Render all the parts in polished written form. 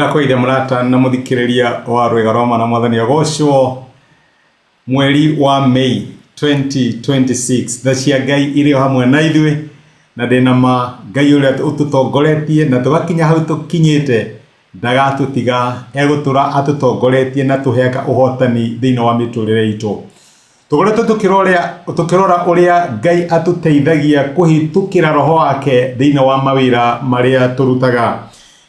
Ndirakoire murata na muthikiriria wa Rwega Roma na mwathani agocwo mweri wa Mei 2026 thacia Ngai iri hamwe na ithuĩ na ndina ma Ngai uria ututongoretie na tugakinya hau tukinyite ndagatutiga egutura atutongoretie na tuheka uhotani thiini wa miturire itu tugoretwo tukirora uria Ngai atuteithagia kuhitukira roho wake thiini wa mawira maria turutaga.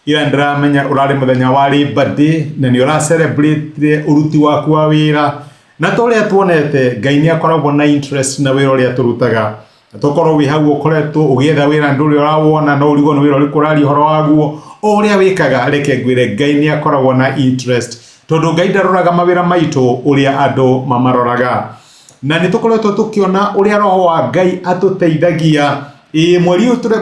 Ira ndiramenya urari muthenya wa birthday na ni ura celebrate uruti waku wa wira na turia tuonete Ngai ni akoragwo na interest na wira uria turutaga tukorwo wi hau ukoretwo ugietha wira nduri urawona no urigo ni wira uri kurari horo waguo uria wikaga reke ngwire Ngai ni akoragwo na interest tondu Ngai ndaroraga mawira maitu uria andu mamaroraga na ni tukoretwo tukiona uria roho wa Ngai atuteithagia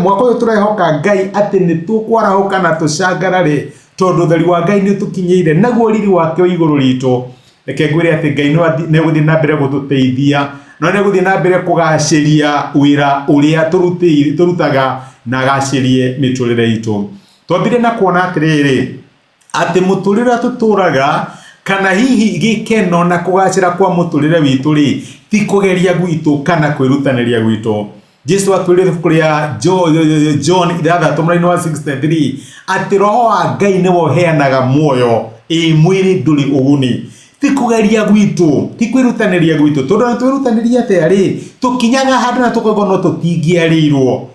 mwaka uyu turehoka Ngai ati ni tukwarahuka na tucangarare tondu thari wa Ngai ni tukinyeire naguo riri wake iguru ritu reke ngwire ati Ngai ni guthii na mbere gututeithia no ni guthii na mbere kugaciria wira uria turutaga na gacirie miturire itu twambire na kuona atiriri ati muturire tuturaga kana hihi gikeno na kugacira kwa muturire witu ri ti kugeria gwitu kana kwirutaniria gwitu. Jesu atwirire kuria John 3:63 ati roho wa Ngai ni woheanaga muoyo mwiri nduri uguni ti kugeria gwitu ti kwirutaniria gwitu tondu twirutaniria atari tukinyaga handu na tukoigo no tutingiarirwo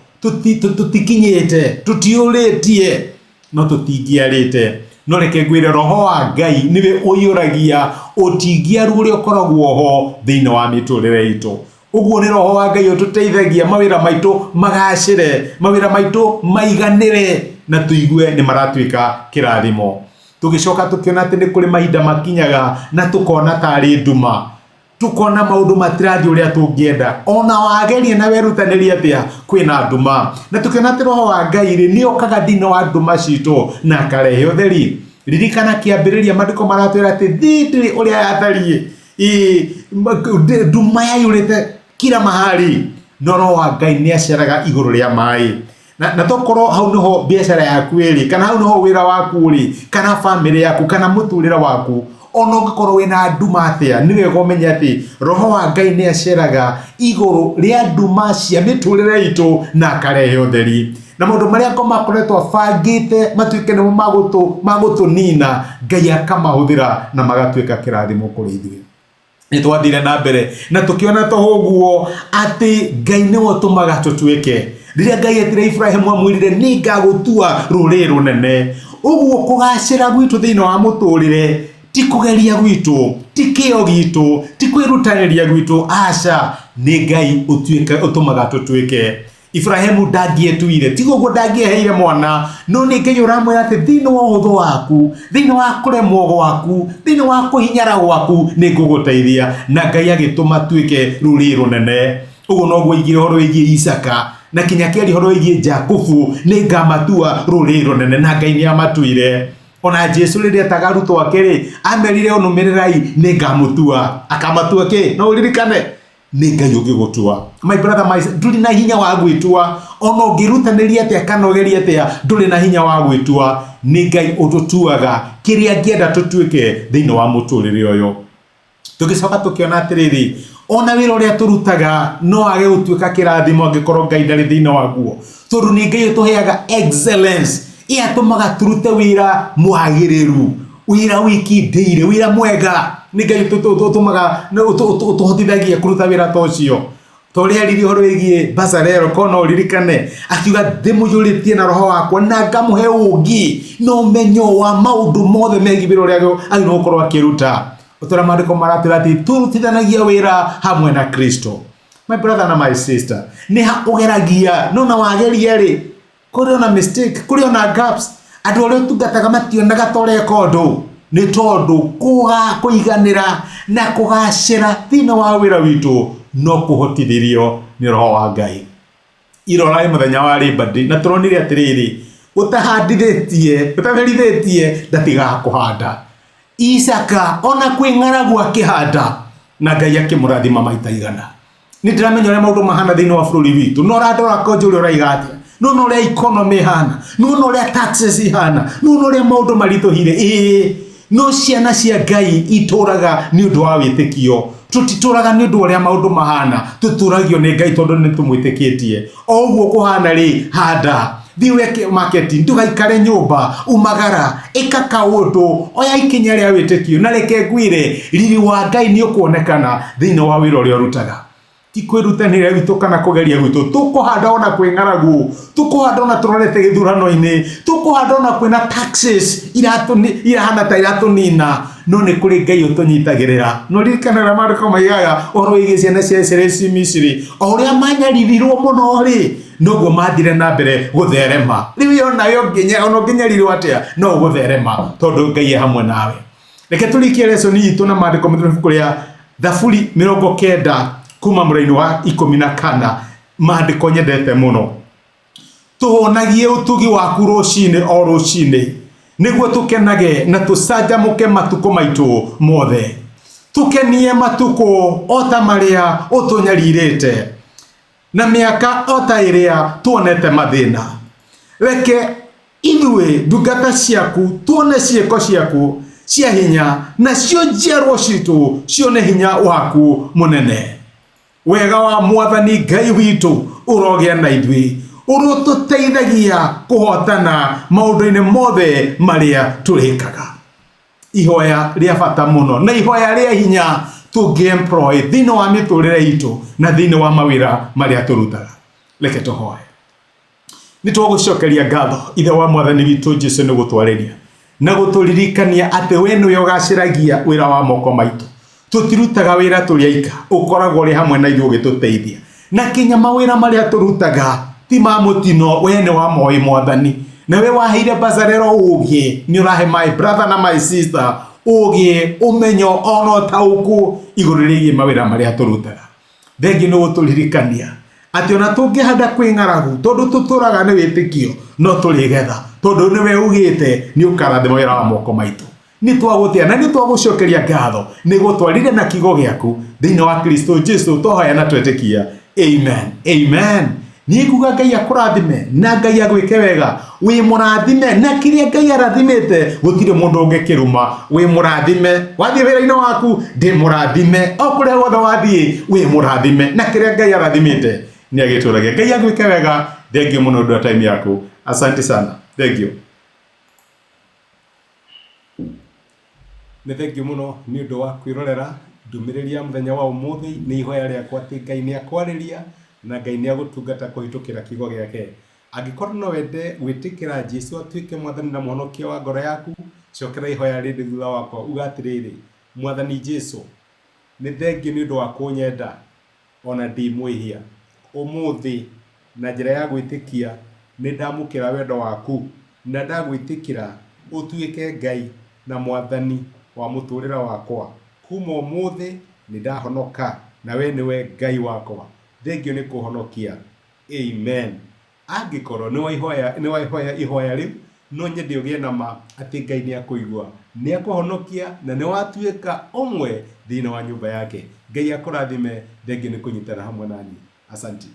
tutikinyite tutiuritie no tutingiarite no reke ngwire roho wa Ngai niwe uyuragia utingiaru uria ukoragwo ho thiini wa miturire itu. Uguo ni roho wa Ngai ututeithagia mawira maitu magacire mawira maitu maiganire na tuigue ni maratuika kirathimo. Tugicoka tukiona ati ni kuri mahinda makinyaga na tukona tari nduma tukona maundu matirathi uria tungienda ona wagerie na werutaniria atia kwina nduma na tukiona ati roho wa Ngai ri ni okaga thiini wa nduma citu na karehe utheri. Ririkana kiambiriria mandiko maratwira ati thitiri uria yatharie nduma yayurite kila mahali no roho wa Ngai ni aceraga iguru ria mai na tokorwo hau niho biashara yaku iri kana hau niho wira waku uri kana family yaku kana muturira waku ono ngorwo wina nduma atia niwe gomenya ati roho wa Ngai ni aceraga iguru ria nduma cia miturire itu na karehe utheri na maundu maria makoretwo abangite matuike ni magutunina Ngai akamahũthĩra na magatuika kirathimo kuri ithuĩ. Ni twathire na mbere na tukiona tohuguo ati Ngai ni wotumaga tutuike riria Ngai etire Ibrahimu amwirire ni ngagutua ruriri runene. Uguo kugacira gwitu thiini wa muturire ti kugeria gwitu ti kio gitu ti kwirutaniria gwitu aca ni Ngai utumaga tutuike. Ibrahimu ndangietuire tigo guo ndangieheire mwana no ni Ngai uramwira ati thiini wa uhuthu waku thiini wa kuremwo gwaku thiini wa kuhinyara gwaku ni nguguteithia na Ngai agituma tuike ruriri runene. Uguo no guo igire horo igie Isaka na kinya keri horo igie Jakubu ni ngamatua ruriri runene na Ngai ni amatuire. Ona Jesu riria tagarutwo akiri amerire onumirirai ni ngamutua akamatua ki no uririkane ni Ngai ugigutua. My brother my nduri na hinya wa gwitua ona ungirutaniria atia kana ugeria atia nduri na hinya wa gwitua ni Ngai ututuaga kiria ngienda tutuike thiini wa muturire uyu. Tugicoka tukiona atiriri ona wira uria turutaga no age gutuika kirathimo angikorwo Ngai ndari thiini waguo tondu ni Ngai utuheaga excellence atumaga turute wira mwagiriru wira wikindire wira mwega ni Ngai utumaga utuhotithagia kuruta wira ta ucio toria riri horo igie Bazarero kono uririkane akiuga ndimuyuritie na roho wakwa na ngamuhe ungi no menyo wa maundu mothe megie wira uria agino gukorwo akiruta utora mandiko maratwira ati turutithanagia wira hamwe na Kristo. My brother na my sister ni ha ugeragia no na wageria ri kuri ona mistake kuri ona gaps andu aria tungataga mationaga toreka undu ni tondu kuiganira na kugacira thiini wa wira witu no kuhotithirio ni roho wa Ngai. Irorai muthenya wa birthday na turonire atiriri utaherithitie ndatiga kuhanda Isaka ona kwing'aragu akihanda na Ngai akimurathima maita igana. Ni ndiramenya uria maundu mahana thiini wa bururi witu no randora konje uria uraiga atia nona ũrĩa economy hana, nona ũrĩa taxes ihana, nona ũrĩa maũndũ maritũhire. No ciana cia Ngai itũraga nĩ ũndũ wa wĩtĩkio. Tutitũraga nĩ ũndũ ũrĩa maũndũ mahana, tutũragio nĩ Ngai tondũ nĩ tũmwĩtĩkĩtie. O ũguo kũhana rĩ, handa, thiĩ weke marketing, ndũgaikare nyũmba, umagara, ĩka kaũndũ, oya ikinya rĩa wĩtĩkio, na reke ngwĩre riri wa Ngai nĩ ũkuonekana thĩinĩ wa wĩra ũrĩa ũrutaga. Ti kwĩrutanĩria gwitũ kana kũgeria gwitũ, tũkũhanda ona kwĩ ng'aragu, tũkũhanda ona tũrorete gĩthurano-inĩ, tũkũhanda ona kwĩna taxes irahana ta iratũnina, no nĩ kũrĩ Ngai ũtũnyitagĩrĩra. No ririkanaga maandĩko maigaga ũhoro wĩgiĩ ciana cia Isiraeli Misiri, o ũrĩa manyarirwo mũno rĩ, noguo mathire na mbere gũtherema. Rĩu onawe ũngĩnyarirwo atĩa no ũgũtherema tondũ Ngai e hamwe nawe. Reke tũrikie lesson itũ na maandĩko matheru ibuku rĩa Thaburi 90 kuma mũraini wa 14, maandĩko nyendete mũno. Tũhonagie ũtugi waku rũcinĩ o rũcinĩ, nĩguo tũkenage na tũcanjamũke matukũ maitũ mothe. Tũkenie matukũ o ta marĩa ũtũnyarirĩte, na mĩaka o ta ĩrĩa tuonete mathĩna. Reke ithuĩ ndungata ciaku tuone ciĩko ciaku cia hinya, na cio njiarwa citũ cione hinya waku mũnene. Wega wa Mwathani Ngai witũ ũrogĩa na ithuĩ, ũrũtũteithagia kũhotana maũndũ-inĩ mothe marĩa tũrĩkaga. Ihoya rĩa bata mũno na ihoya rĩa hinya tũngĩ-employ thĩinĩ wa mĩtũrĩre itũ na thĩinĩ wa mawĩra marĩa tũrutaga. Reke tũhoye. Nĩ tũgũcokeria ngatho Ithe wa Mwathani witũ Jesũ nĩ gũtwarĩria na gũtũririkania atĩ we nĩwe ũgacĩragia wĩra wa moko maitũ. Tũtirutaga wĩra tũrĩ aika, ũkoragwo ũrĩ hamwe na ithuĩ ũgĩtũteithia. Na kinya mawĩra marĩa tũrutaga ti ma mũtino, we nĩ wa moĩ Mwathani. Na we waheire Bazarero ũũgĩ, nĩ ũrahe my brother na my sister ũũgĩ, ũmenyo ona ũtaũku igũrũ rĩgiĩ mawĩra marĩa tũrutaga. Thengiũ nĩ gũtũririkania atĩ ona tũngĩhanda kwĩ ng'aragu, tondũ tũtũraga nĩ wĩtĩkio, no tũrĩgetha tondũ nĩwe ugĩte nĩ ũkarathima wĩra wa moko maitũ. Nĩ twagũtĩa na nĩ twagũcokeria ngatho nĩ gũtwarire na kiugo gĩaku thĩinĩ wa Kristo Jesũ twahoya na twetĩkia. Amen. Amen. Niĩ nguga Ngai akũrathime na Ngai agwĩke wega. Wĩ mũrathime na kĩrĩa Ngai arathimĩte gũtirĩ mũndũ ũngĩkĩruma. Wĩ mũrathime, wathiĩ wĩra-inĩ waku ndĩ mũrathime, o kũrĩa guothe wathiĩ wĩ mũrathime, na kĩrĩa Ngai arathimĩte nĩ agĩtũragia. Ngai agwĩke wega. Thengiũ mũno ũndũ wa time yaku. Asante sana. Thengiũ. Nĩ thengiũ mũno nĩ ũndũ wa kwĩrorera ndũmĩrĩri ya mũthenya wa ũmũthĩ. Nĩ ihoya rĩakwa atĩ Ngai nĩ akwarĩria na Ngai nĩ agũtungata kũhĩtũkĩra kiugo gĩake. Angĩkorwo no wende gwĩtĩkĩra Jesũ atuĩke Mwathani na Mũhonokia wa ngoro yaku, cokera ihoya rĩrĩ thutha wakwa, uga atĩrĩrĩ: Mwathani Jesũ, nĩ thengiũ nĩ ũndũ wa kũnyenda ona ndĩ mwĩhia. Ũmũthĩ na njĩra ya gwĩtĩkia nĩ ndamũkĩra wendo waku na ndagwĩtĩkĩra ũtuĩke Ngai na Mwathani wa mũtũrĩre wakwa. Kuma ũmũthĩ nĩ ndahonoka na we nĩwe Ngai wakwa. Thengiũ nĩ kũhonokia. Amen. Angĩkorwo nĩ waihoya ihoya rĩu, no nyende ũgĩe na ma atĩ Ngai nĩ akũigua, nĩ akũhonokia na nĩ watuĩka ũmwe thĩinĩ wa nyũmba yake. Ngai akũrathime. Thengiũ nĩ kũnyitana hamwe nani. Asante.